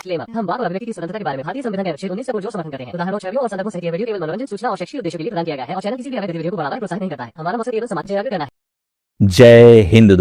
Disclaimer. हम वाक और अभिव्यक्ति की स्वतंत्रता के बारे में भारतीय संविधान के अनुच्छेद 19 को जो समर्थन करते हैं, उदाहरणों, छवियों और संदर्भों सहित यह वीडियो केवल मनोरंजन, सूचना और शैक्षिक उद्देश्यों के लिए प्रदान किया गया है और चैनल किसी भी अवैध गतिविधियों को बढ़ावा प्रोत्साहित नहीं करता है। हमारा मकसद केवल समाज को जागरूक करना है। जय हिंद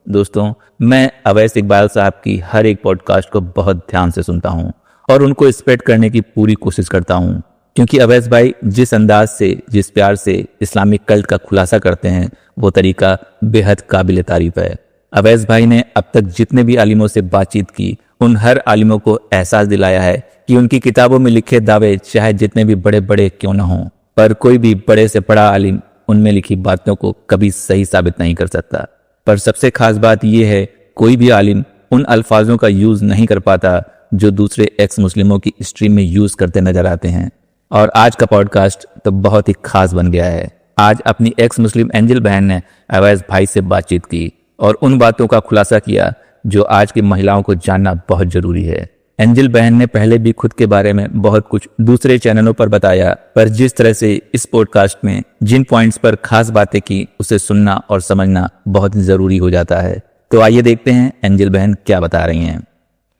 दोस्तों, मैं अवैस इकबाल साहब की हर एक पॉडकास्ट को बहुत ध्यान से सुनता हूं और उनको स्प्रेड करने की पूरी कोशिश करता हूं, क्योंकि अवैस भाई जिस अंदाज से, जिस प्यार से इस्लामिक कल्ट का खुलासा करते हैं, वो तरीका बेहद काबिल तारीफ है। अवैस भाई ने अब तक जितने भी आलिमों से बातचीत की, उन हर आलिमों को एहसास दिलाया है कि उनकी किताबों में लिखे दावे चाहे जितने भी बड़े बड़े क्यों न हों, पर कोई भी बड़े से बड़ा आलिम उनमें लिखी बातों को कभी सही साबित नहीं कर सकता। पर सबसे खास बात यह है, कोई भी आलिम उन अल्फाजों का यूज नहीं कर पाता जो दूसरे एक्स मुस्लिमों की स्ट्रीम में यूज करते नजर आते हैं। और आज का पॉडकास्ट तो बहुत ही खास बन गया है। आज अपनी एक्स मुस्लिम एंजल बहन ने अवैस भाई से बातचीत की और उन बातों का खुलासा किया जो आज की महिलाओं को जानना बहुत जरूरी है। एंजल बहन ने पहले भी खुद के बारे में बहुत कुछ दूसरे चैनलों पर बताया, पर जिस तरह से इस पॉडकास्ट में जिन पॉइंट्स पर खास बातें की, उसे सुनना और समझना बहुत जरूरी हो जाता है। तो आइए देखते हैं एंजल बहन क्या बता रही हैं।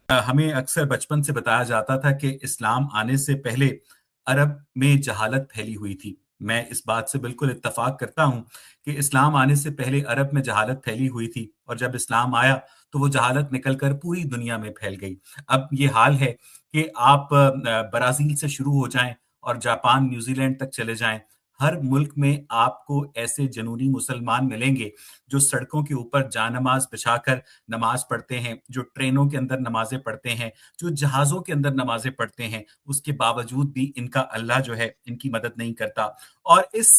हमें अक्सर बचपन से बताया जाता था कि इस्लाम आने से पहले अरब में जहालत फैली हुई थी। मैं इस बात से बिल्कुल इत्तफाक करता हूं कि इस्लाम आने से पहले अरब में जहालत फैली हुई थी और जब इस्लाम आया तो वो जहालत निकलकर पूरी दुनिया में फैल गई। अब ये हाल है कि आप ब्राजील से शुरू हो जाएं और जापान, न्यूजीलैंड तक चले जाएं, हर मुल्क में आपको ऐसे जनूनी मुसलमान मिलेंगे जो सड़कों के ऊपर जानमाज बिछाकर नमाज पढ़ते हैं, जो ट्रेनों के अंदर नमाजें पढ़ते हैं, जो जहाजों के अंदर नमाजें पढ़ते हैं। उसके बावजूद भी इनका अल्लाह जो है इनकी मदद नहीं करता। और इस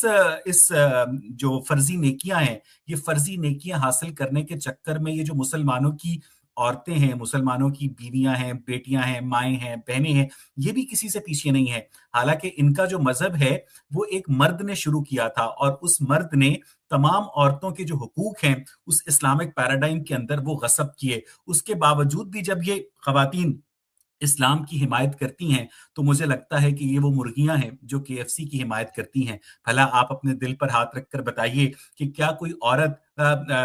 जो फर्जी नेकियां हैं, ये फर्जी नेकियां हासिल करने के चक्कर में ये जो मुसलमानों की औरतें हैं, मुसलमानों की बीवियां हैं, बेटियां हैं, माएँ हैं, बहनें हैं, ये भी किसी से पीछे नहीं है। हालांकि इनका जो मजहब है वो एक मर्द ने शुरू किया था और उस मर्द ने तमाम औरतों के जो हुकूक हैं उस इस्लामिक पैराडाइम के अंदर वो गस्ब किए। उसके बावजूद भी जब ये खवातीन इस्लाम की हिमायत करती हैं, तो मुझे लगता है कि ये वो मुर्गियां हैं जो केएफसी की हिमायत करती हैं। भला आप अपने दिल पर हाथ रखकर बताइए कि क्या कोई औरत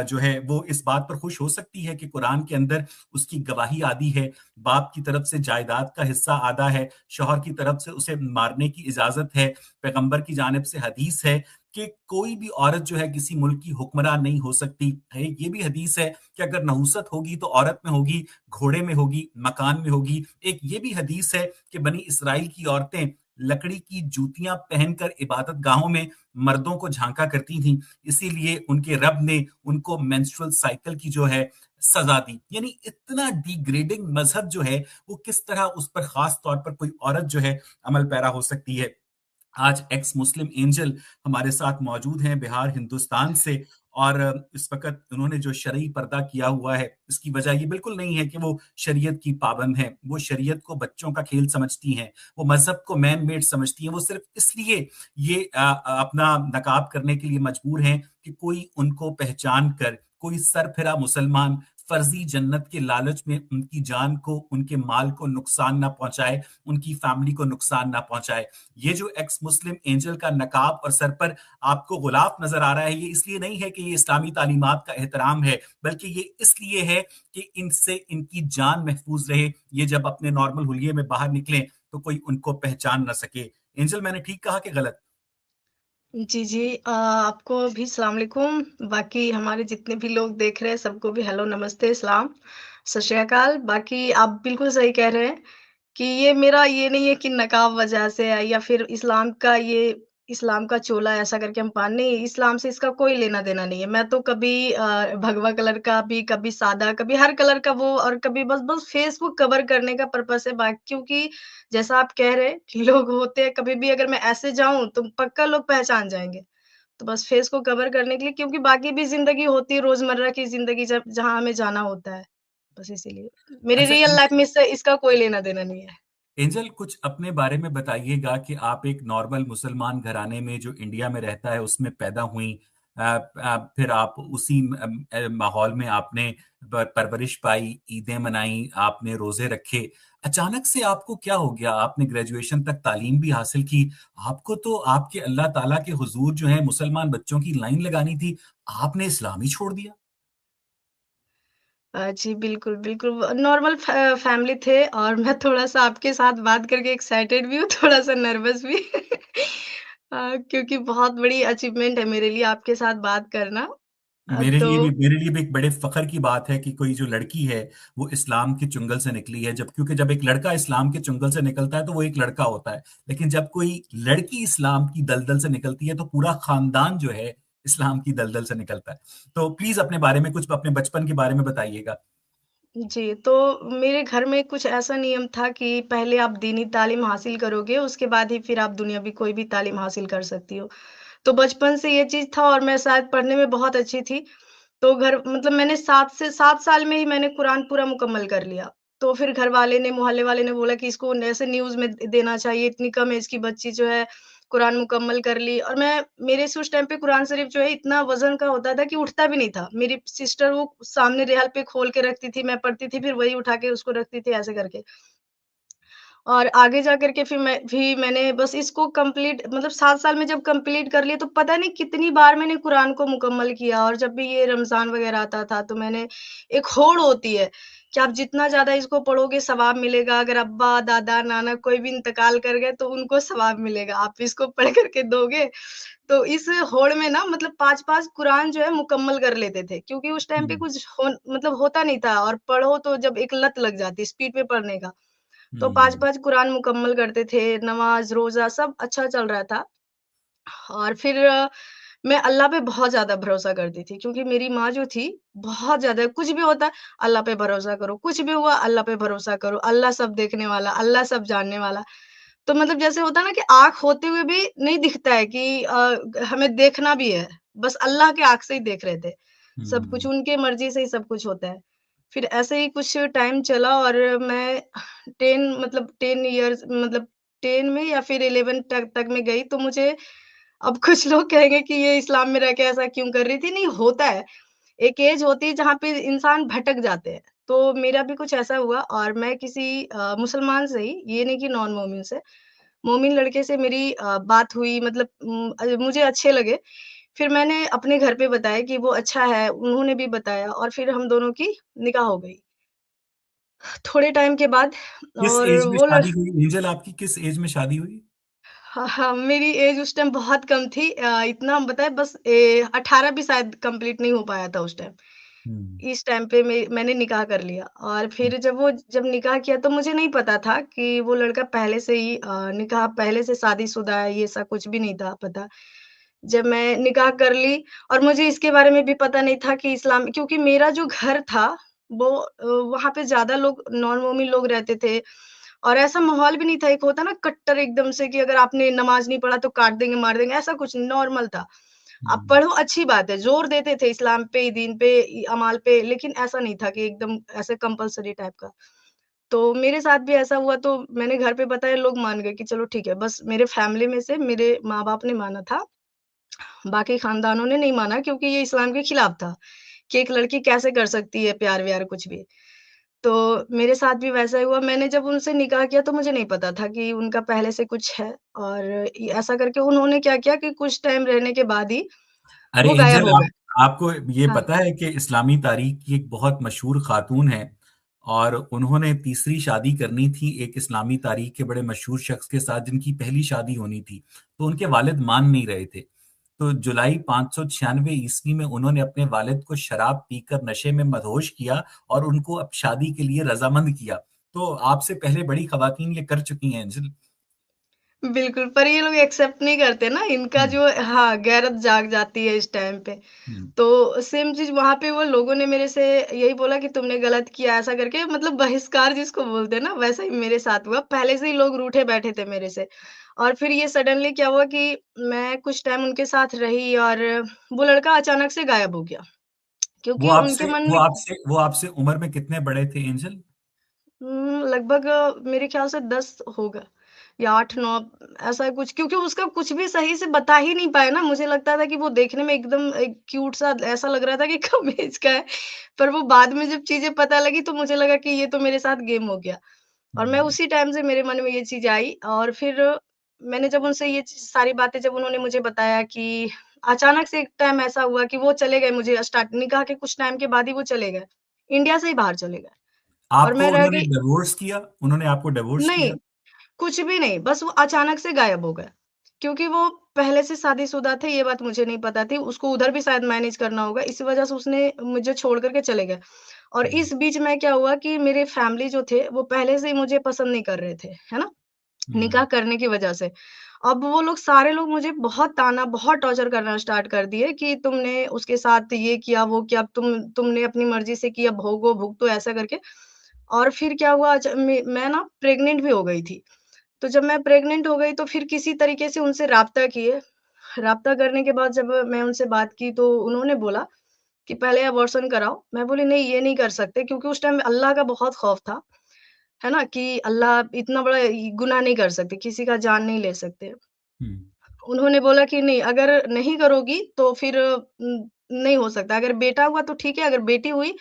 जो है वो इस बात पर खुश हो सकती है कि कुरान के अंदर उसकी गवाही आदी है, बाप की तरफ से जायदाद का हिस्सा आदा है, शौहर की तरफ से उसे मारने की इजाजत है, पैगंबर की जानिब से हदीस है कि कोई भी औरत जो है किसी मुल्क की हुक्मरान नहीं हो सकती है। ये भी हदीस है कि अगर नहुसत होगी तो औरत में होगी, घोड़े में होगी, मकान में होगी। एक ये भी हदीस है कि बनी इसराइल की औरतें लकड़ी की जूतियां पहनकर इबादत गाहों में मर्दों को झांका करती थीं, इसीलिए उनके रब ने उनको मेंस्ट्रुअल साइकिल की जो है सजा दी। यानी इतना डिग्रेडिंग मजहब जो है वो किस तरह उस पर खास तौर पर कोई औरत जो है अमल पैरा हो सकती है। आज एक्स मुस्लिम एंजल हमारे साथ मौजूद हैं बिहार हिंदुस्तान से। और इस वक्त उन्होंने जो शरई पर्दा किया हुआ है, इसकी वजह ये बिल्कुल नहीं है कि वो शरीयत की पाबंद है। वो शरीयत को बच्चों का खेल समझती हैं, वो मजहब को मैन मेड समझती हैं। वो सिर्फ इसलिए ये अपना नकाब करने के लिए मजबूर हैं कि कोई उनको पहचान कर, कोई सरफिरा मुसलमान फर्जी जन्नत के लालच में उनकी जान को, उनके माल को नुकसान ना पहुंचाए, उनकी फैमिली को नुकसान ना पहुंचाए। ये जो एक्स मुस्लिम एंजल का नकाब और सर पर आपको गुलाफ नजर आ रहा है, ये इसलिए नहीं है कि ये इस्लामी तालीमात का एहतराम है, बल्कि ये इसलिए है कि इनसे इनकी जान महफूज रहे। ये जब अपने नॉर्मल हुलिये में बाहर निकलें तो कोई उनको पहचान ना सके। एंजल, मैंने ठीक कहा कि गलत? जी, जी। आपको भी सलाम अलैकुम। बाकी हमारे जितने भी लोग देख रहे हैं सबको भी हेलो, नमस्ते, सलाम, सत श्री अकाल। बाकी आप बिल्कुल सही कह रहे हैं कि ये मेरा ये नहीं है कि नकाब वजह से है या फिर इस्लाम का चोला ऐसा करके हम पहन नहीं, इस्लाम से इसका कोई लेना-देना नहीं है। मैं तो कभी भगवा कलर का भी, कभी सादा, कभी हर कलर का वो और कभी बस फेस को कवर करने का पर्पज़ है क्योंकि जैसा आप कह रहे हैं कि लोग होते हैं कभी भी अगर मैं ऐसे जाऊँ तो पक्का लोग पहचान जाएँगे। तो बस फेस को कवर करने के लिए क्योंकि बाकी भी ज़िंदगी होती है रोज़मर्रा की ज़िंदगी जब जहाँ हमें जाना होता है। बस इसीलिए। मेरी अच्छा रियल लाइफ़ में इससे इसका कोई लेना-देना नहीं है। एंजल, कुछ अपने बारे में बताइएगा कि आप एक नॉर्मल मुसलमान घराने में जो इंडिया में रहता है उसमें पैदा हुई। फिर आप उसी माहौल में आपने परवरिश पाई, ईदें मनाई, आपने रोजे रखे। अचानक से आपको क्या हो गया? आपने ग्रेजुएशन तक तालीम भी हासिल की। आपको तो आपके अल्लाह ताला के हुजूर जो है मुसलमान बच्चों की लाइन लगानी थी, आपने इस्लाम ही छोड़ दिया। जी, बिल्कुल, बिल्कुल नॉर्मल फैमिली थे और मैं थोड़ा-सा आपके साथ बात करके एक्साइटेड भी हूँ, थोड़ा-सा नर्वस भी। क्योंकि बहुत बड़ी अचीवमेंट है मेरे लिए आपके साथ बात करना। तो मेरे लिए भी एक बड़े फख्र की बात है कि कोई जो लड़की है वो इस्लाम के चुंगल से निकली है, जब क्योंकि जब एक लड़का इस्लाम के चुंगल से निकलता है तो वो एक लड़का होता है, लेकिन जब कोई लड़की इस्लाम की दलदल से निकलती है तो पूरा खानदान जो है इस्लाम की दलदल से निकलता है। तो प्लीज अपने बारे में कुछ अपने बचपन के बारे में बताइएगा। जी, तो मेरे घर में कुछ ऐसा नियम था कि पहले आप दीनी तालीम हासिल करोगे, उसके बाद ही फिर आप दुनियावी कोई भी तालीम हासिल कर सकती हो। तो बचपन से ये चीज़ था और मैं शायद पढ़ने में बहुत अच्छी थी। तो घर मतलब मैंने 7 साल में ही मैंने कुरान पूरा मुकम्मल कर लिया। तो फिर घरवाले ने, मोहल्ले वाले ने बोला कि इसको ऐसे न्यूज़ में देना चाहिए, इतनी कम एज की बच्ची जो है कुरान मुकम्मल कर ली और मेरे से उस टाइम पे कुरान शरीफ जो है इतना वज़न का होता था कि उठता भी नहीं था। मेरी सिस्टर वो सामने रेहल पे खोल के रखती थी, मैं पढ़ती थी, फिर वही उठा के उसको रखती थी ऐसे करके। और आगे जा कर के फिर मैंने बस इसको कंप्लीट मतलब 7 साल में जब कंप्लीट कर लिया तो पता नहीं कितनी बार मैंने कुरान को मुकम्मल किया और जब भी ये रमज़ान वग़ैरह आता था तो मैंने एक होड़ होती है कि आप जितना ज़्यादा इसको पढ़ोगे सवाब मिलेगा। अगर अब्बा, दादा, नाना कोई भी इंतकाल कर गए तो उनको सवाब मिलेगा। आप इसको पढ़ कर के दोगे तो इस होड़ में ना मतलब 5-5 कुरान जो है मुकम्मल कर लेते थे क्योंकि उस टाइम पे हम्म। कुछ मतलब होता नहीं था और पढ़ो तो जब एक लत लग जाती स्पीड पे पढ़ने का। तो हम्म। 5-5 कुरान मुकम्मल करते थे, नमाज़, रोज़ा सब अच्छा चल रहा था। और फिर मैं अल्लाह पे बहुत ज़्यादा भरोसा करती थी क्योंकि मेरी माँ जो थी, बहुत ज़्यादा कुछ भी होता है, अल्लाह पे भरोसा करो, कुछ भी हुआ अल्लाह पे भरोसा करो, अल्लाह सब देखने वाला, अल्लाह सब जानने वाला। तो मतलब जैसे होता है ना कि आँख होते हुए भी नहीं दिखता है कि हमें देखना भी है, बस अल्लाह के आँख से ही देख रहे थे। सब कुछ हम्म। उनके मर्ज़ी से ही सब कुछ होता है। फिर ऐसे ही कुछ टाइम चला और मैं 10 इयर्स मतलब 10 में या फिर 11 तक में गई तो मुझे अब कुछ लोग कहेंगे कि ये इस्लाम में रह के ऐसा क्यों कर रही थी? नहीं होता है। एक एज होती है जहाँ पे इंसान भटक जाते हैं। तो मेरा भी कुछ ऐसा हुआ और मैं किसी मुसलमान से ही, ये नहीं कि नॉन मोमिन से, मोमिन लड़के से मेरी बात हुई मतलब मुझे अच्छे लगे। फिर मैंने अपने घर पे बताया कि वो अच्छा है, उन्होंने भी बताया और फिर हम दोनों की निकाह हो गई। थोड़े टाइम के बाद किस और एज में वो लड़ शादी हुई एंजल, आपकी किस एज में शादी हुई? हाँ, हाँ, मेरी एज उस टाइम बहुत कम थी इतना हम बताएँ बस 18 भी शायद कंप्लीट नहीं हो पाया था उस टाइम। हम्म। इस टाइम पे मैंने निकाह कर लिया और फिर जब निकाह किया तो मुझे नहीं पता था कि वो लड़का पहले से ही निकाह पहले से शादीशुदा है, ये सब कुछ भी नहीं था पता। जब मैं निकाह कर ली और मुझे इसके बारे में भी पता नहीं था कि इस्लाम क्योंकि मेरा जो घर था वो वहाँ पे ज़्यादा लोग नॉन-मोमिन लोग रहते थे और ऐसा माहौल भी नहीं था। एक होता है ना कट्टर एकदम से कि अगर आपने नमाज़ नहीं पढ़ा तो काट देंगे, मार देंगे, ऐसा कुछ नॉर्मल था। आप हम्म। पढ़ो अच्छी बात है, ज़ोर देते थे इस्लाम पे, दीन पे, अमाल पे, लेकिन ऐसा नहीं था कि एकदम ऐसे कंपल्सरी टाइप का। तो मेरे साथ भी ऐसा हुआ तो मैंने घर पे बताया, लोग मान गए कि चलो ठीक है। बस मेरे फैमिली में से मेरे माँ-बाप ने माना था, बाकी खानदानों ने नहीं माना क्योंकि ये इस्लाम के खिलाफ था, कि एक लड़की कैसे कर सकती है प्यार-व्यार कुछ भी। तो मेरे साथ भी वैसा ही हुआ, मैंने जब उनसे निकाह किया तो मुझे नहीं पता था कि उनका पहले से कुछ है और ऐसा करके उन्होंने क्या किया कि कुछ टाइम रहने के बाद ही अरे वो गायब एंजल, हो गए। आपको ये हाँ। पता है कि इस्लामी तारीख की एक बहुत मशहूर खातून है और उन्होंने तीसरी शादी करनी थी एक इस्लामी तारीख के बड़े मशहूर शख्स के साथ जिनकी पहली शादी होनी थी, तो उनके वालिद मान नहीं रहे थे। तो जुलाई 596 ईस्वी में उन्होंने अपने वालिद को शराब पीकर नशे में मदहोश किया और उनको अब शादी के लिए रजामंद किया। तो आपसे पहले बड़ी खवातीन ये कर चुकी हैं एंजल। बिल्कुल, पर ये लोग एक्सेप्ट नहीं करते ना, इनका हम्म। जो हाँ, गैरत जाग जाती है इस टाइम पे। हम्म। तो सेम चीज़ वहाँ पे वो लोगों ने मेरे से यही बोला कि तुमने गलत किया ऐसा करके मतलब बहिष्कार जिसको बोलते हैं ना, वैसा ही मेरे साथ हुआ। पहले से ही लोग रूठे बैठे थे मेरे से और फिर ये सडनली क्या हुआ कि मैं कुछ टाइम उनके साथ रही और वो लड़का अचानक से गायब हो गया। क्योंकि उनके मन में वो आपसे उम्र में कितने बड़े थे एंजल? लगभग मेरे ख्याल से 10 होगा या 8-9 ऐसा कुछ क्योंकि उसका कुछ भी सही से बता ही नहीं पाए ना, मुझे लगता था कि वो देखने में एकदम क्यूट सा ऐसा लग रहा था कि कम एज का है। पर वो बाद में जब चीज़ें पता लगी तो मुझे लगा कि ये तो मेरे साथ गेम हो गया और मैं हम्म। उसी टाइम से मेरे मन में ये चीज़ आई और फिर मैंने जब उनसे ये सारी बातें जब उन्होंने मुझे बताया कि अचानक से एक टाइम ऐसा हुआ कि वो चले गए मुझे स्टार्ट निकाह के कुछ टाइम के बाद ही वो चले गए। इंडिया से ही बाहर चले गए और आपको मैं रह उन्होंने गई। डिवोर्स किया? उन्होंने आपको डिवोर्स नहीं, किया? कुछ भी नहीं, बस वो अचानक से गायब हो गए। क्योंकि वो पहले से शादीशुदा थे, ये बात मुझे नहीं पता थी। उसको उधर भी शायद मैनेज करना होगा, इसी वजह से उसने मुझे छोड़ कर के चले गए। और हुँ, इस बीच में क्या हुआ कि मेरे फैमिली जो थे, वो पहले से ही मुझे पसंद नहीं कर रहे थे, है ना? निकाह हुँ, करने की वजह से। अब वो लोग सारे लोग मुझे बहुत ताना, बहुत टॉर्चर करना स्टार्ट कर दिए कि तुमने उसके साथ ये किया, वो किया, अब तुमने अपनी मर्ज़ी से किया, भोगो, भुगतो ऐसा करके। और फिर क्या हुआ मैं ना प्रेग्नेंट भी हो गई थी। तो जब मैं प्रेग्नेंट हो गई तो फिर किसी तरीके से उनसे राब्ता किए। राब्ता करने के बाद जब मैं उनसे बात की तो उन्होंने बोला कि पहले अबॉर्शन कराओ। मैं बोली नहीं ये नहीं कर सकते क्योंकि उस टाइम अल्लाह का बहुत खौफ था, है ना? कि अल्लाह इतना बड़ा गुनाह नहीं कर सकते, किसी का जान नहीं ले सकते। हुँ, उन्होंने बोला कि नहीं अगर नहीं करोगी तो फिर नहीं हो सकता। अगर बेटा हुआ तो ठीक है, अगर बेटी हुई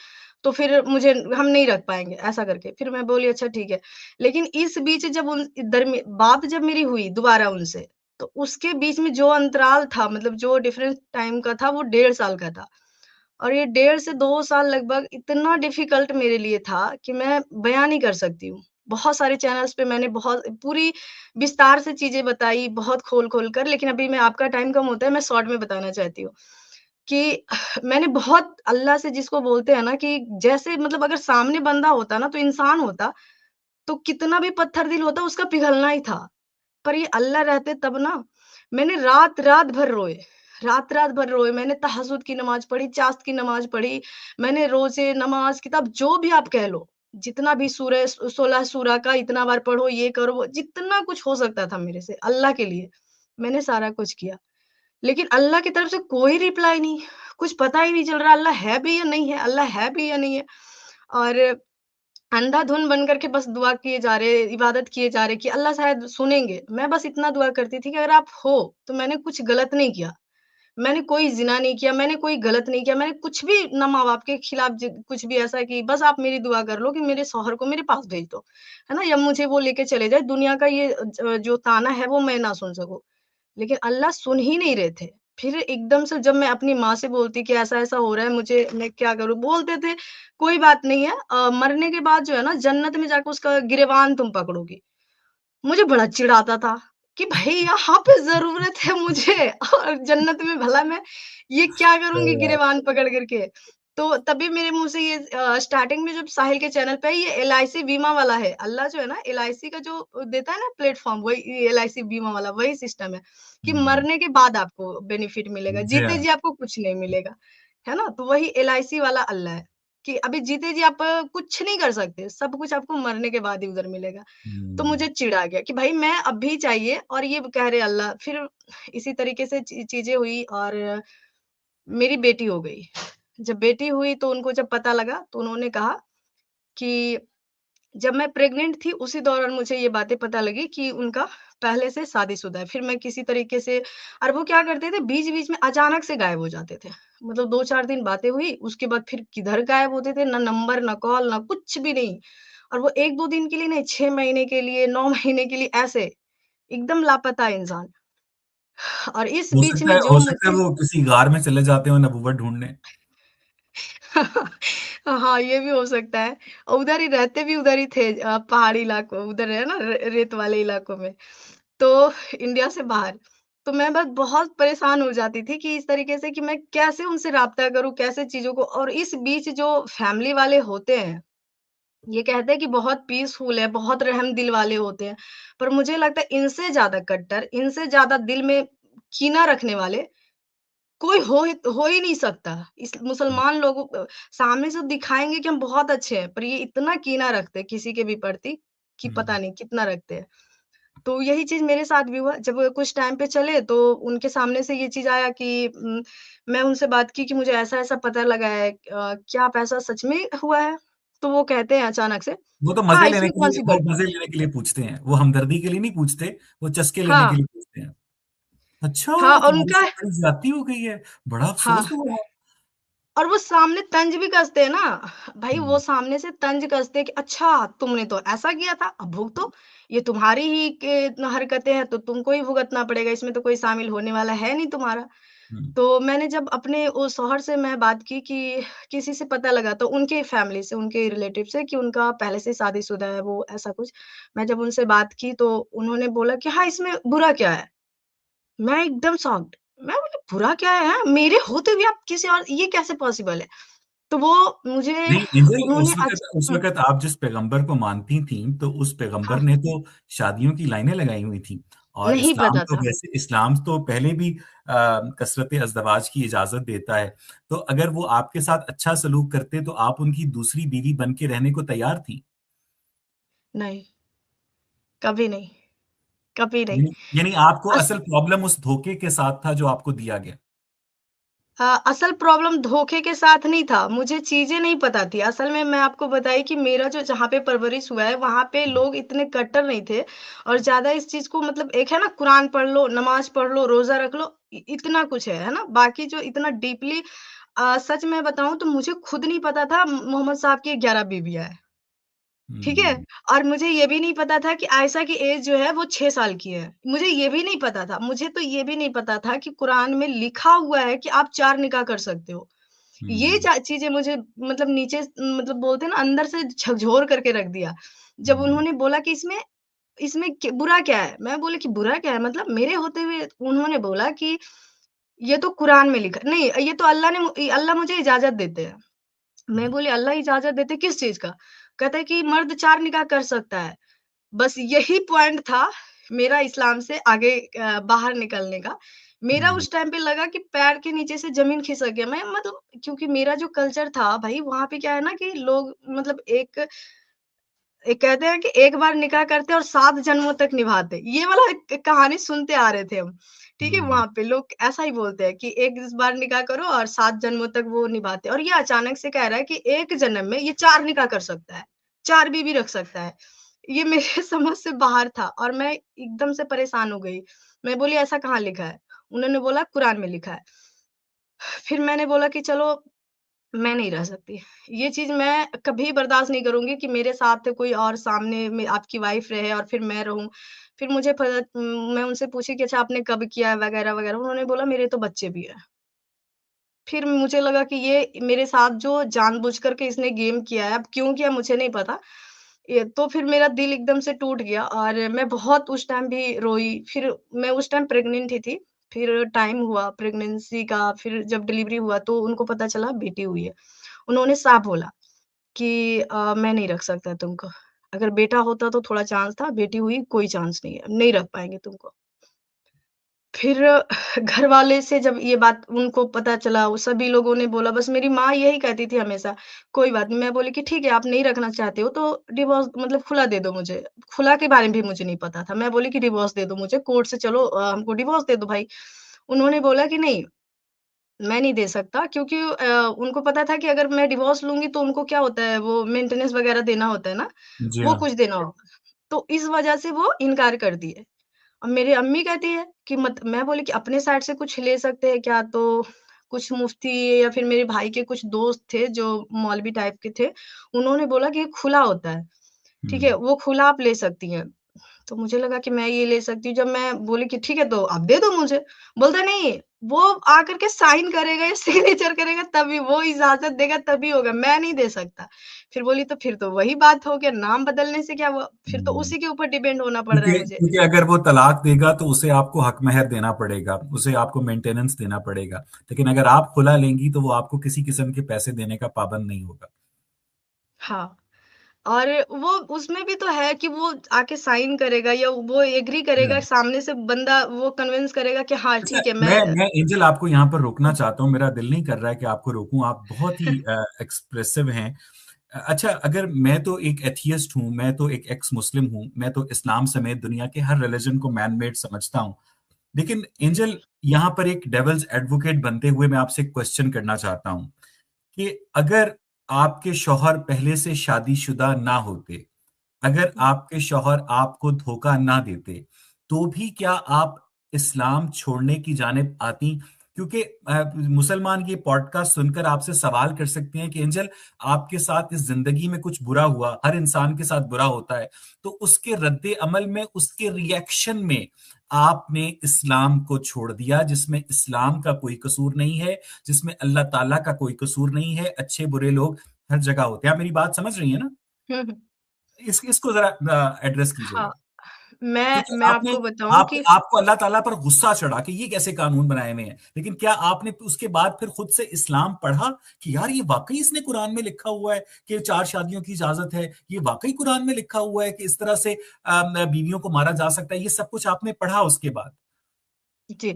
तो फिर मुझे हम नहीं रख पाएँगे, ऐसा करके। फिर मैं बोली अच्छा ठीक है। लेकिन इस बीच जब उन दरमि बात जब मेरी हुई दोबारा उनसे, तो उसके बीच में जो अंतराल था मतलब जो डिफरेंस टाइम का था वो 1.5 साल का था। और ये 1.5 से 2 साल लगभग इतना डिफ़िकल्ट मेरे लिए था कि मैं बयाँ नहीं कर सकती हूँ। बहुत सारे चैनल्स पे मैंने बहुत पूरी विस्तार से चीज़ें बताई, बहुत खोल-खोल कर, लेकिन अभी मैं आपका टाइम कम होता है, मैं शॉर्ट में बताना चाहती हूँ कि मैंने बहुत अल्लाह से जिसको बोलते हैं ना कि जैसे मतलब अगर सामने बंदा होता ना, तो इंसान होता, तो कितना भी पत्थर दिल होता, उसका पिघलना ही था। पर ये अल्लाह रहते तब ना, मैंने रात-रात भर रोए, रात-रात भर रोए। मैंने तहज्जुद की नमाज़ पढ़ी, चाश्त की नमाज़ पढ़ी, मैंने रोज़े, नमाज़, किताब जो भी आप कह लो, जितना भी सूरह 16 सूरा का इतना बार पढ़ो, ये करो, वो जितना कुछ हो सकता था मेरे से अल्लाह के लिए, मैंने सारा कुछ किया। लेकिन अल्लाह की तरफ से कोई रिप्लाई नहीं, कुछ पता ही नहीं चल रहा अल्लाह है भी या नहीं है, अल्लाह है भी या नहीं है। और अंधाधुन बन कर के बस दुआ किए जा रहे, इबादत किए जा रहे कि अल्लाह शायद सुनेंगे। मैं बस इतना दुआ करती थी कि अगर आप हो, तो मैंने कुछ गलत नहीं किया। मैंने कोई ज़िना नहीं किया, मैंने कोई गलत नहीं किया, मैंने कुछ भी ना माँ-बाप के खिलाफ कुछ भी ऐसा कि बस आप मेरी दुआ कर लो कि मेरे शौहर को मेरे पास भेज दो। है ना? या मुझे वो लेके चले जाए, दुनिया का ये जो ताना है वो मैं ना सुन सकूँ। लेकिन अल्लाह सुन ही नहीं रहे थे। फिर एकदम से जब मैं अपनी माँ से बोलती कि ऐसा-ऐसा हो रहा है मुझे, मैं क्या करूँ? बोलते थे, "कोई बात नहीं है मरने के बाद जो है ना जन्नत में जाके उसका गिरबान तुम पकड़ोगी।" मुझे बड़ा चिढ़ आता था कि भई यहाँ पे ज़रूरत है मुझे और जन्नत में भला मैं ये क्या करूँगी सही बात। गिरबान पकड़ कर के। तो तभी मेरे मुँह से ये स्टार्टिंग में जब साहिल के चैनल पे ये एलआईसी बीमा वाला है। अल्लाह जो है ना एलआईसी का जो देता है ना प्लेटफ़ॉर्म, वही एलआईसी बीमा वाला वही सिस्टम है कि हुँ, मरने के बाद आपको बेनिफिट मिलेगा, जी जीते हाँ। जी आपको कुछ नहीं मिलेगा। है ना? तो वही एलआईसी वाला अल्लाह है कि अभी जीते जी आप कुछ नहीं कर सकते, सब कुछ आपको मरने के बाद ही उधर मिलेगा। तो हुँ, मुझे चिढ़ आ गया कि भाई मैं अभी चाहिए और ये कह रहे अल्लाह। फिर इसी तरीके से चीज़ें हुई और मेरी बेटी हो गई। जब बेटी हुई तो उनको जब पता लगा तो उन्होंने कहा कि जब मैं प्रेग्नेंट थी उसी दौरान मुझे ये बातें पता लगी कि उनका पहले से शादीशुदा है। फिर मैं किसी तरीके से और वो क्या करते थे बीच-बीच में अचानक से गायब हो जाते थे। मतलब 2-4 दिन बातें हुई, उसके बाद फिर किधर गायब होते थे, ना नंबर, ना कॉल, ना कुछ भी नहीं। और वो 1-2 दिन के लिए नहीं, 6 महीने के लिए, 9 महीने के लिए ऐसे, एकदम लापता इंसान। और इस बीच में जो हो सकता है मुझसे वो किसी गार में चले जाते हो नबूवत ढूँढने। हाँ, ये भी हो सकता है। और उधर ही रहते भी उधर ही थे पहाड़ी इलाकों उधर है ना रेत वाले इलाकों में। तो इंडिया से बाहर। तो मैं बस बहुत परेशान हो जाती थी कि इस तरीके से कि मैं कैसे उनसे राब्ता करूँ, कैसे चीज़ों को। और इस बीच जो फैमिली वाले होते हैं, ये कहते हैं कि बहुत पीसफुल है, बहुत रहम दिल वाले होते हैं। पर मुझे लगता है इनसे ज़्यादा कट्टर, इनसे ज़्यादा दिल में कीना रखने वाले कोई हो ही नहीं सकता। इस मुसलमान लोगों सामने से दिखाएँगे कि हम बहुत अच्छे हैं, पर ये इतना कीना रखते हैं किसी के भी प्रति कि पता हुँ। नहीं कितना रखते हैं। तो यही चीज़ मेरे साथ भी हुआ। जब कुछ टाइम पे चले तो उनके सामने से ये चीज़ आया कि मैं उनसे बात की कि मुझे ऐसा-ऐसा पता लगा है क्या आप ऐसा सच में हुआ है? तो वो कहते हैं अचानक से, वो तो "हाँ, इसमें कौन-सी बड़ी बात मज़े है?" लेने के लिए पूछते हैं। वो हमदर्दी के लिए नहीं पूछते, वो चस्के लेने के हाँ, लिए पूछते हैं। अच्छा, हाँ और तुम्हारे उनका साथ बड़ी ज़्यादती हो गई है, बड़ा हाँ। अफ़सोस हुआ। और वो सामने तंज भी कसते हैं ना, भाई वो हुँ, सामने से तंज कसते हैं कि अच्छा तुमने तो ऐसा किया था, अब भुगतो। ये तुम्हारी ही के हरकतें हैं तो तुमको ही भुगतना पड़ेगा, इसमें तो कोई शामिल होने वाला है नहीं तुम्हारा। हम्म। तो मैंने जब अपने उस शौहर से मैं बात की कि किसी से पता लगा तो उनके फैमिली से, उनके रिलेटिव से कि उनका पहले से शादीशुदा है वो ऐसा कुछ। मैं जब उनसे बात की तो उन्होंने बोला कि हाँ, इसमें बुरा क्या है? मैं एकदम शॉक्ड। मैं बोली बुरा क्या है? हैं? मेरे होते हुए आप किसी और ये कैसे पॉसिबल है? तो वो मुझे नहीं एंजल, उन्होंने उस वक्त आप जिस पैगंबर को मानती थी तो उस पैगंबर हाँ, ने तो शादियों की लाइनें लगाई हुई थी। और नहीं इस्लाम पता तो था। वैसे, इस्लाम तो पहले भी कसरत अज़दवाज की इजाजत देता है। तो अगर वो आपके साथ अच्छा सलूक करते तो आप उनकी दूसरी बीवी बन के रहने को तैयार थी? नहीं, कभी नहीं, कभी नहीं। यानी आपको अस असल प्रॉब्लम उस धोखे के साथ था जो आपको दिया गया। असल प्रॉब्लम धोखे के साथ नहीं था, मुझे चीज़ें नहीं पता थी। असल में मैं आपको बताई कि मेरा जो जहाँ पे परवरिश हुआ है, वहाँ पे लोग इतने कट्टर नहीं थे और ज़्यादा इस चीज़ को मतलब एक है ना कुरान पढ़ लो, नमाज़ पढ़ लो, रोज़ा रख लो, इतना कुछ है ना? बाकी जो इतना डीपली सच में बताऊँ तो मुझे खुद नहीं पता था मोहम्मद साहब की 11 बीवियाँ हैं। ठीक है? हम्म। और मुझे ये भी नहीं पता था कि आयशा की एज जो है वो 6 साल की है। मुझे ये भी नहीं पता था। मुझे तो ये भी नहीं पता था कि कुरान में लिखा हुआ है कि आप 4 निकाह कर सकते हो। ये हम्म। चा चीज़ें मुझे मतलब नीचे मतलब बोलते हैं ना अंदर से झकझोर करके रख दिया। जब हम्म। उन्होंने बोला कि इसमें इसमें बुरा क्या है? मैं बोली कि बुरा क्या है? मतलब मेरे होते हुए उन्होंने बोला कि ये तो कुरान में लिखा नहीं, ये तो अल्लाह मुझे इजाज़त देते हैं। मैं बोली अल्लाह इजाज़त देते किस चीज़ का? कहता है कि मर्द 4 निकाह कर सकता है। बस यही पॉइंट था मेरा इस्लाम से आगे बाहर निकलने का। मेरा हम्म। उस टाइम पे लगा कि पैर के नीचे से ज़मीन खिसक गया। मैं मतलब क्योंकि मेरा जो कल्चर था भई वहाँ पे क्या है ना कि लोग मतलब एक कहते हैं कि एक बार निकाह करते और 7 जन्मों तक निभाते। ये वाला एक कहानी सुनते आ रहे थे हम। ठीक है? हम्म। वहाँ पे लोग ऐसा ही बोलते हैं कि एक इस बार निकाह करो और 7 जन्मों तक वो निभाते हैं और ये अचानक से कह रहा है कि एक जन्म में ये 4 निकाह कर सकता है, 4 बीवी रख सकता है। ये मेरे समझ से बाहर था और मैं एकदम से परेशान हो गई। मैं बोली ऐसा कहाँ लिखा है? उन्होंने बोला कुरान में लिखा है। फिर मैंने बोला कि चलो मैं नहीं रह सकती। ये चीज़ मैं कभी बर्दाश्त नहीं करूँगी कि मेरे साथ कोई और सामने में आपकी वाइफ़ रहे और फिर मैं रहूँ। फिर मैं उनसे पूछी कि अच्छा आपने कब किया है वगैरह-वगैरह। उन्होंने बोला मेरे तो बच्चे भी हैं। फिर मुझे लगा कि ये मेरे साथ जो जानबूझ कर के इसने गेम किया है, अब क्यों किया मुझे नहीं पता। ये तो फिर मेरा दिल एकदम से टूट गया और मैं बहुत उस टाइम भी रोई। फिर मैं उस टाइम प्रेग्नेंट ही थी। फिर टाइम हुआ प्रेगनेंसी का, फिर जब डिलीवरी हुआ तो उनको पता चला बेटी हुई है। उन्होंने साफ बोला कि मैं नहीं रख सकता तुमको। अगर बेटा होता तो थोड़ा चांस था, बेटी हुई कोई चांस नहीं है, नहीं रख पाएँगे तुमको। फिर घरवाले से जब ये बात उनको पता चला, वो सभी लोगों ने बोला बस मेरी माँ यही कहती थी हमेशा, "कोई बात नहीं।" मैं बोली कि "ठीक है, आप नहीं रखना चाहते हो तो डिवोर्स मतलब खुला दे दो मुझे।" खुला के बारे में भी मुझे नहीं पता था। मैं बोली कि "डिवोर्स दे दो मुझे, कोर्ट से चलो हमको डिवोर्स दे दो भाई।" उन्होंने बोला कि "नहीं, मैं नहीं दे सकता" क्योंकि उनको पता था कि अगर मैं डिवोर्स लूँगी तो उनको क्या होता है, वो मेंटेनेंस वगैरह देना होता है ना, जी वो हाँ। कुछ देना होगा। तो इस वजह से वो इनकार कर दिए। अब मेरी अम्मी कहती है कि मत मैं बोली कि अपने साइड से कुछ ले सकते हैं क्या? तो कुछ मुफ्ती या फिर मेरे भाई के कुछ दोस्त थे जो मौलवी टाइप के थे, उन्होंने बोला कि ये खुला होता है, ठीक है? हम्म। वो खुला आप ले सकती हैं। तो मुझे लगा कि मैं ये ले सकती हूँ, जब मैं बोली कि ठीक है तो आप दे दो मुझे, बोलता नहीं, वो आकर के साइन करेगा या सिग्नेचर करेगा तभी, वो इजाज़त देगा तभी होगा, मैं नहीं दे सकता। फिर बोली तो फिर तो वही बात हो गया, नाम बदलने से क्या हुआ? फिर तो हम्म। उसी के ऊपर डिपेंड होना पड़ रहा है क्योंकि मुझे। क्योंकि अगर वो तलाक देगा तो उसे आपको हक महर देना पड़ेगा, उसे आपको मेंटेनेंस देना पड़ेगा। लेकिन अगर आप खुला लेंगी तो वो आपको किसी किस्म के पैसे देने का पाबंद नहीं होगा। हाँ, और वो उसमें भी तो है कि वो आके साइन करेगा या वो एग्री करेगा, सामने से बंदा वो कन्विंस करेगा कि हाँ, अच्छा, ठीक है मैं एंजल आपको यहाँ पर रोकना चाहता हूँ, मेरा दिल नहीं कर रहा है कि आपको रोकूं, आप बहुत ही एक्सप्रेसिव हैं। अच्छा, अगर मैं तो एक एथियस्ट हूँ, मैं तो एक एक्स मुस्लिम हूँ, मैं तो इस्लाम समेत दुनिया के हर रिलीजन को मैन मेड समझता हूँ। लेकिन एंजल, यहाँ पर एक डेविल्स एडवोकेट बनते हुए मैं आपसे एक क्वेश्चन करना चाहता हूँ कि अगर आपके शौहर पहले से शादीशुदा ना होते, अगर आपके शौहर आपको धोखा ना देते, तो भी क्या आप इस्लाम छोड़ने की जानिब आती? क्योंकि मुसलमान ये पॉडकास्ट सुनकर आपसे सवाल कर सकते हैं कि एंजल, आपके साथ इस जिंदगी में कुछ बुरा हुआ, हर इंसान के साथ बुरा होता है, तो उसके रद्दे अमल में, उसके रिएक्शन में आपने इस्लाम को छोड़ दिया, जिसमें इस्लाम का कोई कसूर नहीं है, जिसमें अल्लाह ताला का कोई कसूर नहीं है। अच्छे बुरे लोग हर जगह होते हैं। आप मेरी बात समझ रही है ना? हम्म। इसको जरा एड्रेस कीजिएगा। हाँ, मैं क्योंकि मैं आपने आपको बताऊं आप कि आपको अल्लाह ताला पर गुस्सा चढ़ा कि ये कैसे कानून बनाए हुए हैं, लेकिन क्या आपने उसके बाद फिर खुद से इस्लाम पढ़ा कि यार ये वाकई इसने कुरान में लिखा हुआ है कि 4 शादियों की इजाजत है, ये वाकई कुरान में लिखा हुआ है कि इस तरह से बीवियों को मारा जा सकता है, ये सब कुछ आपने पढ़ा उसके बाद? जी।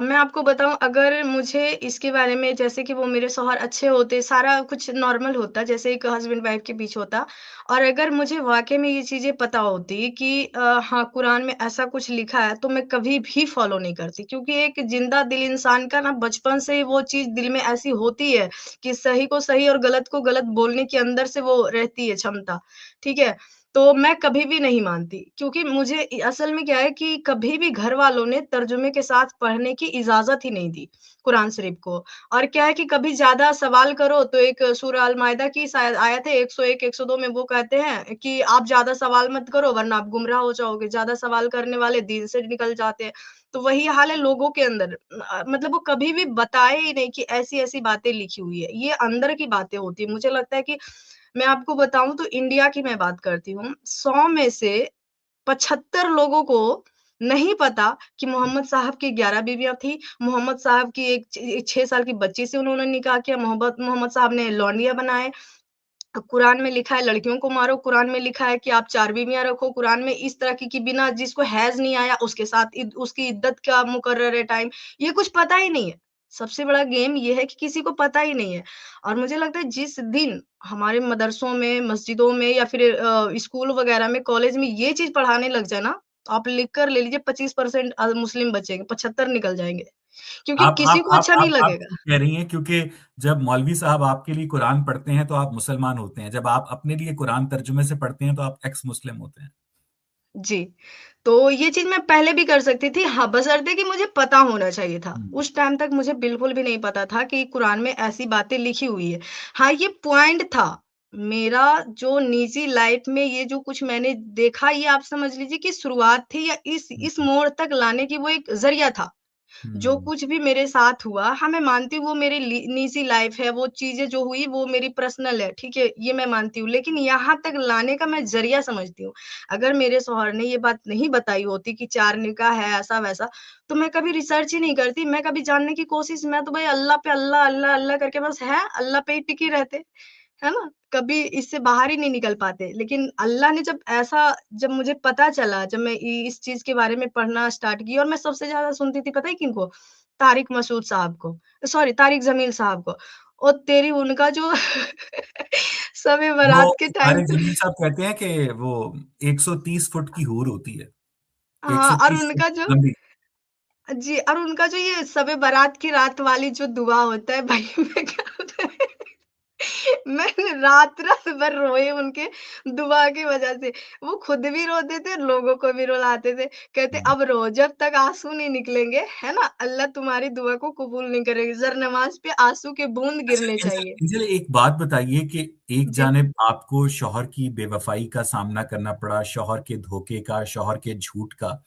मैं आपको बताऊँ, अगर मुझे इसके बारे में, जैसे कि वो मेरे शौहर अच्छे होते, सारा कुछ नॉर्मल होता, जैसे एक हस्बैंड-वाइफ के बीच होता, और अगर मुझे वाक़ई में ये चीज़ें पता होती कि हाँ, कुरान में ऐसा कुछ लिखा है, तो मैं कभी भी फ़ॉलो नहीं करती। क्योंकि एक ज़िंदा दिल इंसान का ना बचपन से ही वो चीज़ दिल में ऐसी होती है कि सही को सही और गलत को गलत बोलने के अंदर से वो रहती है क्षमता, ठीक है? तो मैं कभी भी नहीं मानती, क्योंकि मुझे असल में क्या है कि कभी भी घर वालों ने तर्जुमे के साथ पढ़ने की इजाज़त ही नहीं दी, कुरान शरीफ को। और क्या है कि कभी ज़्यादा सवाल करो तो एक सूरह अल-माइदा की शायद आयत है 101, 102 में, वो कहते हैं कि आप ज़्यादा सवाल मत करो वरना आप गुमराह हो जाओगे, ज़्यादा सवाल करने वाले दीन से निकल जाते हैं। तो वही हाल है लोगों के अंदर। मतलब वो कभी भी बताए ही नहीं कि ऐसी-ऐसी बातें लिखी हुई है। ये अंदर की बातें होती हैं। मुझे लगता है कि मैं आपको बताऊँ तो इंडिया की मैं बात करती हूँ, 100 में से 75 लोगों को नहीं पता कि मोहम्मद साहब की 11 बीवियाँ थी, मोहम्मद साहब की एक 6 साल की बच्ची से उन्होंने निकाह किया, मोहम्मद साहब ने लौंडिया बनाए। कुरान में लिखा है लड़कियों को मारो, कुरान में लिखा है कि आप 4 बीवियाँ रखो, कुरान में इस तरह की कि बिना जिसको हैज़ नहीं आया उसके साथ उसकी इद्दत का मुकर्रर है टाइम, ये कुछ पता ही नहीं है। सबसे बड़ा गेम ये है कि किसी को पता ही नहीं है। और मुझे लगता है जिस दिन हमारे मदरसों में, मस्जिदों में या फिर स्कूल वगैरह में, कॉलेज में ये चीज़ पढ़ाने लग जाए ना, तो आप लिख कर ले लीजिए 25% मुस्लिम बचेंगे, 75 निकल जाएँगे। क्योंकि आप किसी आप को आप अच्छा नहीं आप आप लगेगा। ठीक कह रही हैं, क्योंकि जब मौलवी साहब आपके लिए कुरान पढ़ते हैं तो आप मुसलमान होते हैं, जब आप अपने लिए कुरान तर्जुमे से पढ़ते हैं तो आप एक्स मुस्लिम होते हैं। जी, तो ये चीज़ मैं पहले भी कर सकती थी, हाँ, बशर्ते कि मुझे पता होना चाहिए था। हम्म। उस टाइम तक मुझे बिल्कुल भी नहीं पता था कि कुरान में ऐसी बातें लिखी हुई है। हाँ, ये पॉइंट था, मेरा जो निजी लाइफ़ में ये जो कुछ मैंने देखा, ये आप समझ लीजिए कि शुरुआत थी, या इस हम्म। मोड़ तक लाने की वो एक ज़रिया था। जो हम्म। कुछ भी मेरे साथ हुआ, हाँ, मैं मानती हूँ वो मेरी निजी लाइफ़ है, वो चीज़ें जो हुई वो मेरी पर्सनल है, ठीक है? ये मैं मानती हूँ, लेकिन यहाँ तक लाने का मैं ज़रिया समझती हूँ। अगर मेरे शौहर ने ये बात नहीं बताई होती कि 4 निकाह है, ऐसा-वैसा, तो मैं कभी रिसर्च ही नहीं करती, मैं कभी जानने की कोशिश, मैं तो भाई अल्लाह पे अल्लाह, अल्लाह, अल्लाह करके बस है, अल्लाह पे ही टिके रहते। है ना? कभी इससे बाहर ही नहीं निकल पाते। लेकिन अल्लाह ने जब मुझे पता चला, जब मैं इस चीज़ के बारे में पढ़ना स्टार्ट की, और मैं सबसे ज़्यादा सुनती थी पता है किनको? तारिक मसूद साहब को, सॉरी तारिक ज़मील साहब को। और तेरी उनका जो शब-ए वो बारात के टाइम तारिक पे जमील साहब कहते हैं कि वो 130 फुट की हूर होती है, हाँ, और 130 फुट उनका जो लंबी। जी, और उनका जो ये शब-ए बारात की रात वाली जो दुआ होता है भाई, मैं क्या बताऊँ। मैं रात-रात भर रोई उनके दुआ की वजह से। वो खुद भी रोते थे, लोगों को भी रुलाते थे। कहते हम्म। अब रो, जब तक आँसू नहीं निकलेंगे, है ना? अल्लाह तुम्हारी दुआ को कबूल नहीं करेगी। ज़र नमाज़ पे आँसू के बूंद अच्छा गिरने एंजल, चाहिए। एंजल एक बात बताइए कि एक जी। जानिब आपको शौहर की बेवफाई का सामना करना पड़ा, शौहर के धोखे का, शौहर के झूठ का,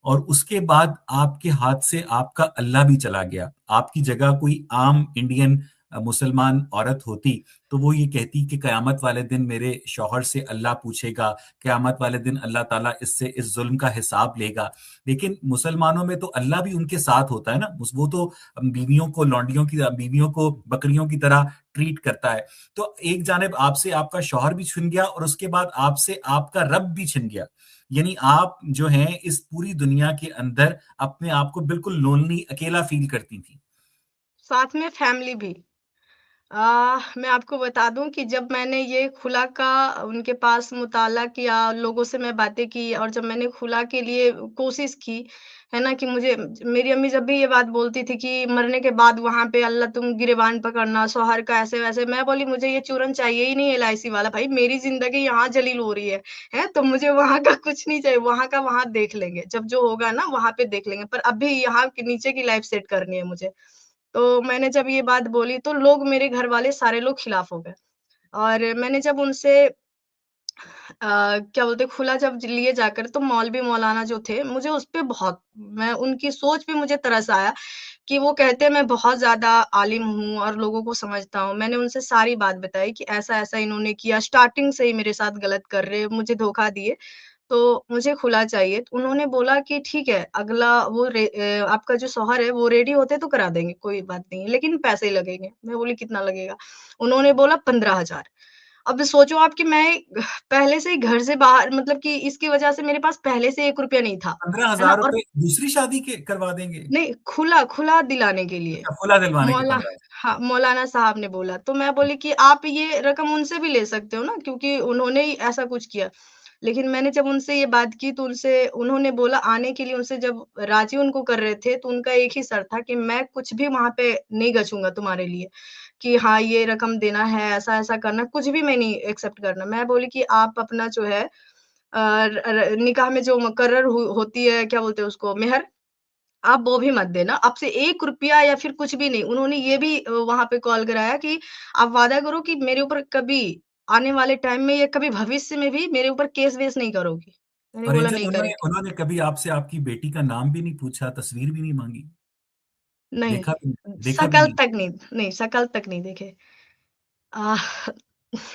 और उसके बाद आपके हाथ से आपका अल्लाह भी चला गया। आपकी जगह कोई आम इंडियन मुसलमान औरत होती तो वो ये कहती कि कयामत वाले दिन मेरे शौहर से अल्लाह पूछेगा, कयामत वाले दिन अल्लाह ताला इससे इस जुल्म का हिसाब लेगा। लेकिन मुसलमानों में तो अल्लाह भी उनके साथ होता है ना, वो तो बीवियों को, लौंडियों की, बीवियों को बकरियों की तरह ट्रीट करता है। तो एक जानिब आपसे आपका शौहर भी छिन गया और उसके बाद आपसे आपका रब भी छिन गया। यानी आप जो हैं इस पूरी दुनिया के अंदर अपने आप को बिल्कुल लोनली, अकेला फील करती थी। साथ में फैमिली भी। मैं आपको बता दूँ कि जब मैंने ये खुला का उनके पास मुताला किया, लोगों से मैं बातें की और जब मैंने खुला के लिए कोशिश की, है ना? कि मुझे मेरी अम्मी जब भी ये बात बोलती थी कि मरने के बाद वहाँ पे अल्लाह तुम गिरबान पकड़ना, शौहर का ऐसे-वैसे, मैं बोली मुझे ये चूरन चाहिए ही नहीं एलआईसी वाला भाई, मेरी ज़िंदगी यहाँ जलील हो रही है, हैं? तो मुझे वहाँ का कुछ नहीं चाहिए, वहाँ का वहाँ देख लेंगे, जब जो होगा ना वहाँ पे देख लेंगे, पर अभी यहाँ के नीचे की लाइफ़ सेट करनी है मुझे। तो मैंने जब ये बात बोली तो लोग मेरे घर वाले सारे लोग खिलाफ हो गए और मैंने जब उनसे क्या बोलते हैं खुला जब लिए जाकर तो मौलवी मौलाना जो थे मुझे उस पे बहुत मैं उनकी सोच पे मुझे तरस आया कि वो कहते हैं मैं बहुत ज़्यादा आलिम हूँ और लोगों को समझता हूँ। मैंने उनसे सारी बात बताई कि ऐसा-ऐसा इन्होंने किया, स्टार्टिंग से ही मेरे साथ गलत कर रहे हैं, मुझे धोखा दिए। तो मुझे खुला चाहिए। तो उन्होंने बोला कि ठीक है, अगला आपका जो शौहर है वो रेडी होते तो करा देंगे, कोई बात नहीं है, लेकिन पैसे लगेंगे। मैं बोली कितना लगेगा? उन्होंने बोला 15,000। अब सोचो आप कि मैं पहले से ही घर से बाहर मतलब कि इसकी वजह से मेरे पास पहले से ₹1 नहीं था, पंद्रह है ना? हजार और रुपए दूसरी शादी के करवा देंगे? नहीं, खुला दिलाने के लिए। अच्छा, खुला दिलवाने के मौला 15,000। हाँ, मौलाना साहब ने बोला। तो मैं बोली कि आप ये रकम उनसे भी ले सकते हो ना क्योंकि उन्होंने ही ऐसा कुछ किया। लेकिन मैंने जब उनसे ये बात की तो उनसे उन्होंने बोला आने के लिए उनसे जब राज़ी उनको कर रहे थे तो उनका एक ही शर्त था कि मैं कुछ भी वहाँ पे नहीं गछूँगा तुम्हारे लिए, कि हाँ, ये रकम देना है, ऐसा-ऐसा करना, कुछ भी मैं नहीं एक्सेप्ट करना। मैं बोली कि आप अपना जो है र र निकाह में जो मुकर्रर होती है क्या बोलते हैं उसको मेहर आप वो भी मत देना। आपसे ₹1 या फिर कुछ भी नहीं। उन्होंने ये भी वहाँ पे कॉल कराया कि आप वादा करो कि मेरे ऊपर कभी आने वाले टाइम में या कभी भविष्य में भी मेरे ऊपर केस-वेस नहीं करोगी। मैंने और बोला एंजल नहीं उन्होंने करेंगे। उन्होंने कभी आपसे आपकी बेटी का नाम भी नहीं पूछा, तस्वीर भी नहीं माँगी? नहीं, देखा भी शकल नहीं? तक नहीं नहीं, शकल तक नहीं देखे। आह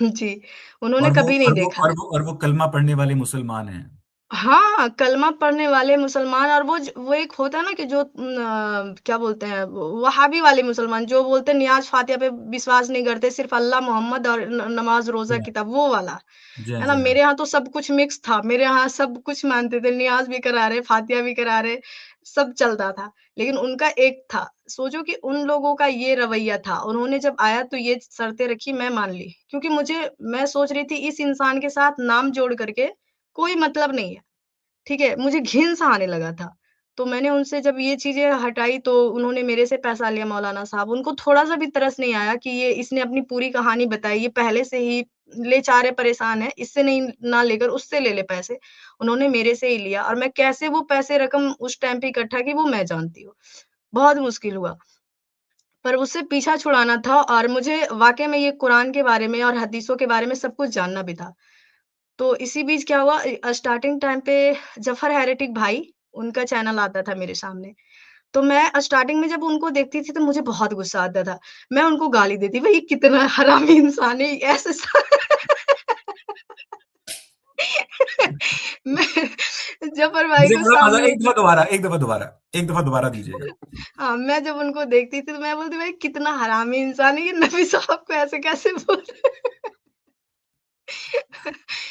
जी, उन्होंने और वो कभी नहीं और वो देखा। और वो और वो कलमा पढ़ने वाले मुसलमान हैं। हाँ, कलमा पढ़ने वाले मुसलमान और वो एक होता है ना कि जो क्या बोलते हैं वहाबी वाले मुसलमान जो बोलते हैं नियाज़ फ़ातिहा पे विश्वास नहीं करते, सिर्फ़ अल्लाह, मोहम्मद और नमाज़, रोज़ा, जी हाँ, किताब वो वाला। जी हाँ, है ना? जी हाँ। मेरे यहाँ तो सब कुछ मिक्स था। मेरे यहाँ सब कुछ मानते थे, नियाज़ भी करा रहे, फ़ातिहा भी करा रहे, सब चलता था। लेकिन उनका एक था, सोचो कि उन लोगों का ये रवैया था। उन्होंने जब आया तो ये शर्तें रखी, मैं मान ली। क्योंकि मैं सोच रही थी इस इंसान के साथ नाम जोड़ करके कोई मतलब नहीं है। ठीक है? मुझे घिन-सा आने लगा था। तो मैंने उनसे जब ये चीज़ें हटाई तो उन्होंने मेरे से पैसा लिया मौलाना साहब। उनको थोड़ा-सा भी तरस नहीं आया कि ये इसने अपनी पूरी कहानी बताई, ये पहले से ही बेचारे परेशान है, इससे नहीं ना लेकर उससे ले ले पैसे। उन्होंने मेरे से ही लिया और मैं कैसे वो पैसे रकम उस टाइम पे इकट्ठा की वो मैं जानती हूँ। बहुत मुश्किल हुआ। पर उससे पीछा छुड़ाना था और मुझे वाक़ई में ये कुरान के बारे में और हदीसों के बारे में सब कुछ जानना भी था। तो इसी बीच क्या हुआ स्टार्टिंग टाइम पे जफ़र हेरेटिक भाई, उनका चैनल आता था मेरे सामने। तो मैं स्टार्टिंग में जब उनको देखती थी तो मुझे बहुत गुस्सा आता था। मैं उनको गाली देती, भई कितना हरामी इंसान है ऐसे स मैं जफ़र भाई मुझे को बड़ा मज़ा सामने एक दफ़ा दोबारा दीजिएगा। हाँ, मैं जब उनको देखती थी तो मैं बोलती भाई कितना हरामी इंसान है ये नबी साहब को ऐसे कैसे बोल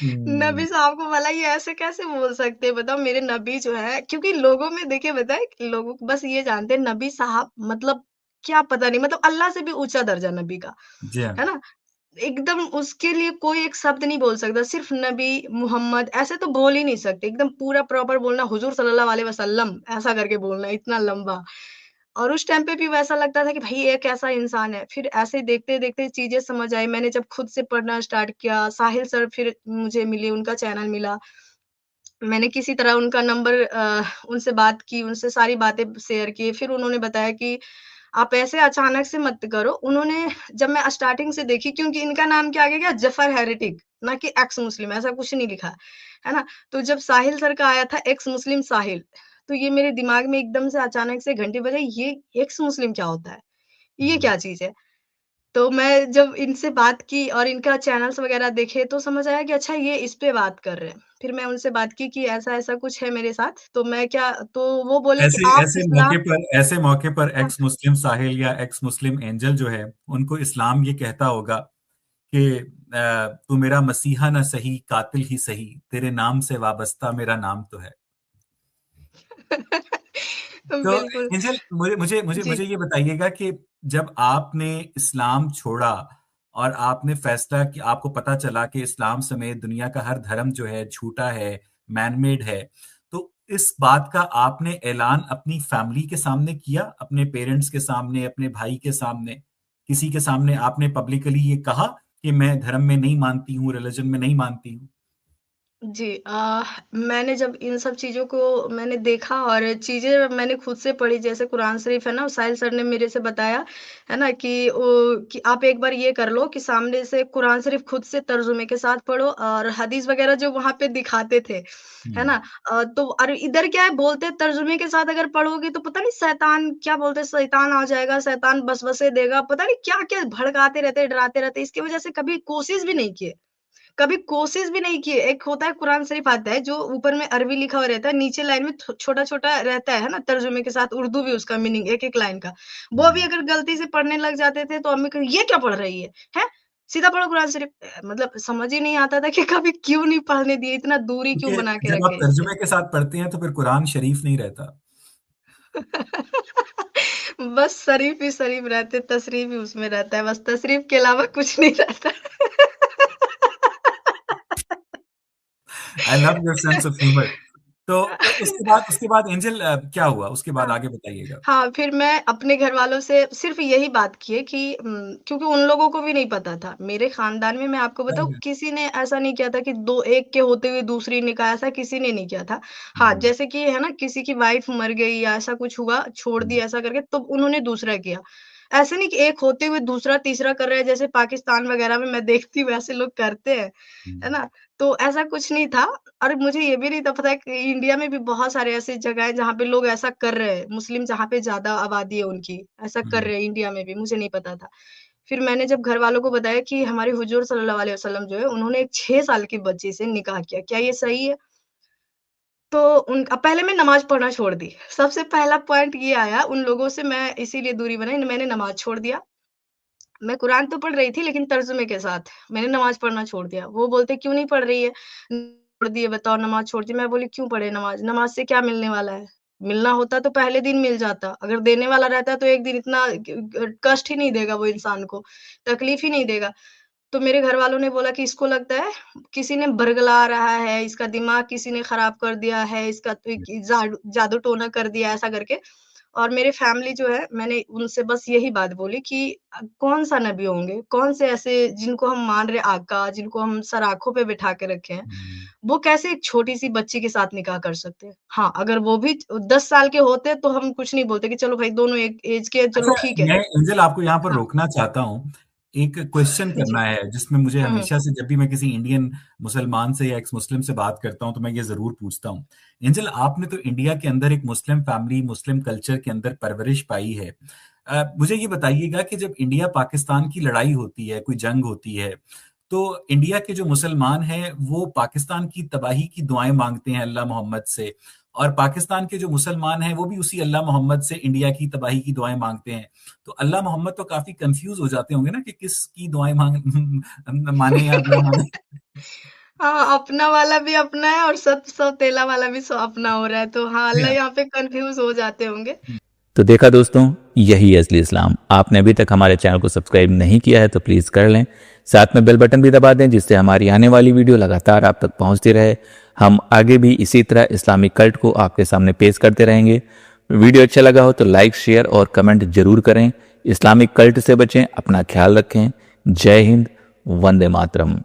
हुँ। नबी साहब को भला ये ऐसे कैसे बोल सकते हैं बताओ मेरे नबी जो है क्योंकि लोगों में देखिए बताए लोगों को बस ये जानते हैं नबी साहब मतलब क्या पता नहीं मतलब अल्लाह से भी ऊंचा दर्जा नबी का जी हाँ। है ना एकदम उसके लिए कोई एक शब्द नहीं बोल सकता सिर्फ नबी मोहम्मद ऐसे तो बोल ही नहीं सकते एकदम पूरा प्रॉपर बोलना हुजूर सल्लल्लाहु अलैहि वसल्लम ऐसा करके बोलना इतना लंबा और उस टाइम पे भी वैसा लगता था कि भाई ये कैसा इंसान है। फिर ऐसे देखते-देखते चीज़ें समझ आई। मैंने जब खुद से पढ़ना स्टार्ट किया, साहिल सर फिर मुझे मिले, उनका चैनल मिला। मैंने किसी तरह उनका नंबर उनसे बात की, उनसे सारी बातें शेयर की। फिर उन्होंने बताया कि आप ऐसे अचानक से मत करो। उन्होंने जब मैं स्टार्टिंग से देखी क्योंकि इनका नाम क्या आ गया जफ़र हेरेटिक, ना कि एक्स मुस्लिम ऐसा कुछ नहीं लिखा, है ना? तो जब साहिल सर का आया था एक्स मुस्लिम साहिल, तो ये मेरे दिमाग में एकदम से अचानक से घंटी बजाई, ये एक्स मुस्लिम क्या होता है? ये हुँ। क्या चीज़ है? तो मैं जब इनसे बात की और इनका चैनल्स वगैरह देखे तो समझ आया कि अच्छा ये इस पे बात कर रहे हैं। फिर मैं उनसे बात की कि ऐसा-ऐसा कुछ है मेरे साथ, तो मैं क्या तो वो बोले कि ऐसे आप इस्लाम ऐसे मौके पर हाँ, एक्स मुस्लिम साहिल या एक्स मुस्लिम एंजल जो है, उनको इस्लाम ये कहता होगा कि तू मेरा मसीहा ना सही, कातिल ही सही, तेरे नाम से वाबस्ता मेरा नाम तो है। तो बिल्कुल। एंजल, मुझे मुझे मुझे जी। मुझे ये बताइएगा कि जब आपने इस्लाम छोड़ा और आपने फैसला कि आपको पता चला कि इस्लाम समेत दुनिया का हर धर्म जो है झूठा है, मैन-मेड है, तो इस बात का आपने ऐलान अपनी फैमिली के सामने किया? अपने पेरेंट्स के सामने, अपने भाई के सामने, किसी के सामने आपने पब्लिकली ये कहा कि मैं धर्म में नहीं मानती हूँ, रिलिजन में नहीं मानती हूँ? जी, मैंने जब इन सब चीज़ों को मैंने देखा और चीज़ें मैंने खुद से पढ़ी, जैसे कुरान शरीफ है ना, साहिल सर ने मेरे से बताया, है ना, कि आप एक बार ये कर लो कि सामने से कुरान शरीफ खुद से तर्जुमे के साथ पढ़ो और हदीस वगैरह जो वहाँ पे दिखाते थे, है हुँ, ना? तो और इधर क्या है, बोलते तर्जुमे के साथ अगर पढ़ोगे तो पता नहीं शैतान क्या बोलते हैं, शैतान आ जाएगा, शैतान वसवसे देगा, पता नहीं क्या-क्या भड़काते रहते हैं, डराते रहते हैं। इसकी वजह से कभी कोशिश भी नहीं किए। कभी कोशिश भी नहीं की है। एक होता है कुरान शरीफ आता है जो ऊपर में अरबी लिखा हुआ रहता है, नीचे लाइन में छोटा-छोटा रहता है ना? तर्जुमे के साथ उर्दू भी उसका मीनिंग एक-एक लाइन का। वो भी हुँ। अगर गलती से पढ़ने लग जाते थे तो अम्मी कहें, "ये क्या पढ़ रही है? हैं? सीधा पढ़ो कुरान शरीफ।" मतलब समझ ही नहीं आता था कि कभी क्यों नहीं पढ़ने दिए, इतना दूरी क्यों क्योंकि बना के जब आप रखे इससे। तर्जुमे के साथ पढ़ते हैं तो फिर कुरान शरीफ नहीं रहता। बस शरीफ ही शरीफ रहते, तशरीफ ही उसमें रहता है, बस तशरीफ के अलावा कुछ नहीं रहता। I love your sense of humour. तो उसके बाद एंजल क्या हुआ? उसके बाद हाँ। आगे बताइएगा। हाँ, फिर मैं अपने घरवालों से सिर्फ़ यही बात की है कि क्योंकि उन लोगों को भी नहीं पता था। मेरे ख़ानदान में मैं आपको बताऊँ, राइट। किसी ने ऐसा नहीं किया था कि 2 एक के होते हुए दूसरी ने कहा, ऐसा किसी ने नहीं किया था। हाँ, हुँ, जैसे कि है ना, किसी की वाइफ़ मर गई या ऐसा कुछ हुआ, छोड़ दी हुँ, ऐसा करके, तो उन्होंने दूसरा किया। ऐसे नहीं कि एक होते हुए दूसरा, तीसरा कर रहा है, जैसे पाकिस्तान वग़ैरह में मैं देखती हूँ ऐसे लोग करते हैं, है हुँ, ना? तो ऐसा कुछ नहीं था। और मुझे ये भी नहीं था पता कि इंडिया में भी बहुत सारे ऐसी जगह हैं जहाँ पे लोग ऐसा कर रहे हैं, मुस्लिम जहाँ पे ज़्यादा आबादी है उनकी, ऐसा कर हुँ, रहे हैं इंडिया में भी, मुझे नहीं पता था। फिर मैंने जब घरवालों को बताया कि हमारे हुज़ूर सल्लल्लाहु अलैहि वसल्लम जो है, उन्होंने एक 6 साल की बच्ची से निकाह किया, क्या ये सही है? तो पहले मैं नमाज़ पढ़ना छोड़ दी। सबसे पहला पॉइंट ये आया, उन लोगों से मैं इसीलिए दूरी बनाई, मैंने नमाज़ छोड़ दिया। मैं कुरान तो पढ़ रही थी लेकिन तर्जुमे के साथ। मैंने नमाज़ पढ़ना छोड़ दिया। वो बोलते क्यों नहीं पढ़ रही है? छोड़ दिए बताओ, नमाज़ छोड़ दी। मैं बोली क्यों पढ़े नमाज़? नमाज़ से क्या मिलने वाला है? मिलना होता तो पहले दिन मिल जाता। अगर देने वाला रहता तो एक दिन इतना कष्ट ही नहीं देगा वो इंसान को, तकलीफ ही नहीं देगा। तो मेरे घरवालों ने बोला कि इसको लगता है किसी ने बरगला रहा है, इसका दिमाग किसी ने खराब कर दिया है, इसका तो एक जादू टोना कर दिया ऐसा करके। और मेरे फैमिली जो है, मैंने उनसे बस यही बात बोली कि कौन-सा नबी होंगे, कौन से ऐसे जिनको हम मान रहे आका, जिनको हम सर आँखों पे बिठा के रखे हैं, हुँ। वो कैसे एक छोटी-सी बच्ची के साथ निकाह कर सकते हैं? हाँ, अगर वो भी 10 साल के होते तो हम कुछ नहीं बोलते कि चलो भाई दोनों एक ऐज के हैं, चलो अच्छा, ठीक है। मैं एंजल आपको यहाँ पर हाँ, रोकना चाहता हूँ। एक क्वेश्चन जी। करना है जिसमें मुझे हुँ, हुँ। हमेशा से जब भी मैं किसी इंडियन मुसलमान से या एक्स मुस्लिम से बात करता हूँ तो मैं ये ज़रूर पूछता हूँ। एंजल, आपने तो इंडिया के अंदर एक मुस्लिम फैमिली, मुस्लिम कल्चर के अंदर परवरिश पाई है। मुझे ये बताइएगा कि जब इंडिया पाकिस्तान की लड़ाई होती है, कोई जंग होती है, तो इंडिया के जो मुसलमान हैं वो पाकिस्तान की तबाही की दुआएँ माँगते हैं अल्लाह मोहम्मद से, और पाकिस्तान के जो मुसलमान हैं वो भी उसी अल्लाह मोहम्मद से इंडिया की तबाही की दुआएँ माँगते हैं। तो अल्लाह मोहम्मद तो काफ़ी कन्फ्यूज़ हो जाते होंगे ना कि किसकी दुआएँ माने या ना माने? हाँ, अपना वाला भी अपना है और सौतेला वाला भी अपना हो रहा है, तो हाँ, अल्लाह या यहाँ पे कन्फ्यूज़ हो जाते होंगे। तो देखा दोस्तों, यही है असली इस्लाम। आपने अभी तक हमारे चैनल को सब्सक्राइब नहीं किया है तो प्लीज़ कर लें। साथ में बेल बटन भी दबा दें जिससे हमारी आने वाली वीडियो लगातार आप तक पहुंचती रहे। हम आगे भी इसी तरह इस्लामिक कल्ट को आपके सामने पेश करते रहेंगे। वीडियो अच्छा लगा हो तो लाइक, शेयर और कमेंट जरूर करें। इस्लामिक कल्ट से बचें, अपना ख्याल रखें। जय हिंद, वंदे मातरम।